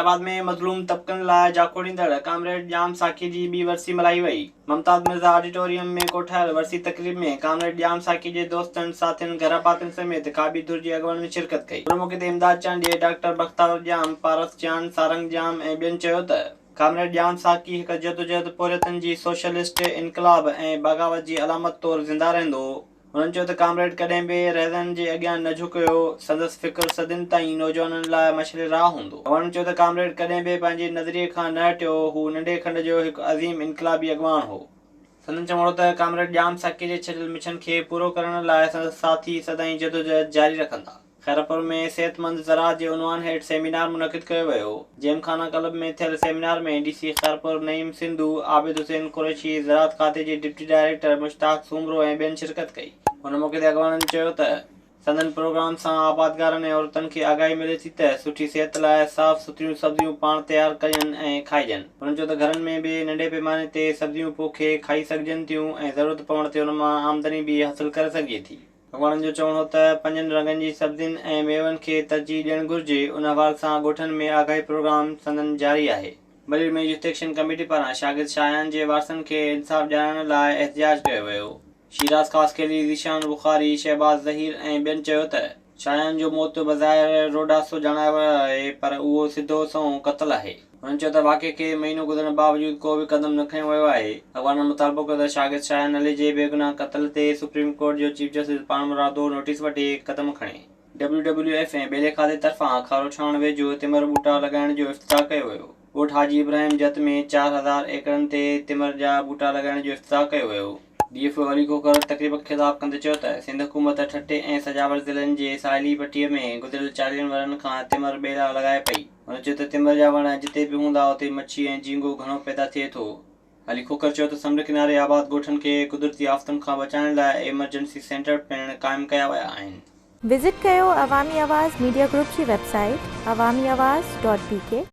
खैराबाद में मज़लूम तबक़नि लाइ जाको ॾींदड़ कामरेड जाम साखी जी ॿी वरसी मल्हाई वई। मुमताज़ मिर्ज़ा ऑडिटोरियम में कोठायल वरसी तक़रीब में कामरेड जाम साखी जे दोस्तनि साथियुनि घरापातियुनि समेत काबी धुर जी अॻुवाणी में शिरकत कई। उन मौक़े ते इमदाद चांडिए, डॉक्टर बख्तावर जाम, पारस चांद, सारंग जाम ऐं ॿियनि चयो त कामरेड जाम साखी हिक जदोजहद पोरियतनि जी सोशलिस्ट इनक़लाब ऐं बग़ावत जी अलामत तौरु ज़िंदा रहंदो। उन्हनि चयो त कामरेड कॾहिं बि रहिज़नि जे अॻियां न झुकियो। संदसि फ़िक्र सदियुनि ताईं नौजवाननि लाइ मशले राह हूंदो। उन्हनि चयो त कामरेड कॾहिं बि पंहिंजे नज़रिए खां न हटियो। हू नंढे खंड जो हिकु अज़ीम इनक़लाबी अॻवान हो। संदनि चवणो त कामरेड जाम साखी जे छॾियल मिशन खे पूरो करण लाइ संदसि साथी सदाईं जदोजहद जारी रखंदा। खैरपुर में सेहतमंद ज़राअत जे उनवान हेठि सेमिनार मुनक़िद कयो वियो। जेमखाना क्लब में थियल सेमिनार में डीसी खैरपुर नईम सिंधु, आबिद हुसैन कुरैशी, ज़राअत खाते जे डिप्टी डायरेक्टर मुश्ताक सूमरो ऐं ॿियनि शिरकत कई। हुन मौक़े ते अॻवाननि चयो त संदनि प्रोग्राम सां आबादगारनि ऐं औरतुनि खे आगाही मिले थी त सुठी सिहत लाइ साफ़ सुथरियूं सब्जियूं पाण तयारु कजनि ऐं खाइजनि। हुननि चयो त घरनि में बि नंढे पैमाने ते सब्जियूं पोखे खाई सघिजनि थियूं ऐं ज़रूरत पवण ते उन मां आमदनी बि हासिलु करे सघिजे थी। अॻवाननि जो चवणो त 5 रंगनि जी सब्जियुनि ऐं मेवनि खे तरजीह ॾियणु घुरिजे। उन हवाले सां ॻोठनि में आगाही प्रोग्राम संदनि जारी आहे। बरेली में यूथ एक्शन कमेटी पारां शागिर्द शायान जे वारसनि खे इंसाफ़ ॾियारण लाइ एहतिजाज कयो वियो। शिराज ख़ासकेली, ज़ीशान बुखारी, शहबाज ज़हीर ऐं ॿियनि चयो त शायान जो मौति बज़ाहिर रोडासो ॼाणायो वियो आहे, पर उहो सिधो संओं क़त्लु आहे। हुननि चयो त वाक़िए खे महीनो गुज़रण बावजूदि को बि क़दम न खंयो वियो आहे। अॻवाननि मुतालबो कयो त शागिर्द शायान अली जे बेगुनाह क़त्ल ते सुप्रीम कोर्ट जो चीफ जस्टिस पाणमुरादो नोटिस वठी क़दम खणे। WWF ऐं ॿेले खाते तरफ़ां खारो छाण वेझो तिमर ॿूटा लॻाइण जो इफ़्तिताह कयो वियो। ॻोठ हाजी इब्राहिम जत में 4000 एकड़नि ते तिमर जा ॿूटा लॻाइण जो इफ़्तिताह कयो वियो। DFO अली खोखर तक़रीब खे ख़िताब कंदे चयो त सिंध हुकूमत ठटे ऐं सजावट ज़िलनि जे साहिली पटीअ में गुज़िरियल 40 वरनि खां तिमर ॿेला लॻाए पई। हुन चयो त तिमर जा वण जिते बि हूंदा उते मच्छी ऐं झींगो घणो पैदा थिए थो। अली खोखर चयो त समुंड किनारे आबाद ॻोठनि खे कुदरती आफ़तुनि खां बचाइण लाइ एमरजेंसी सेंटर पिणु क़ाइमु कया विया आहिनि। विज़िट कयो अवामी आवाज़ मीडिया ग्रुप जी वेबसाइट awamiawaz.pk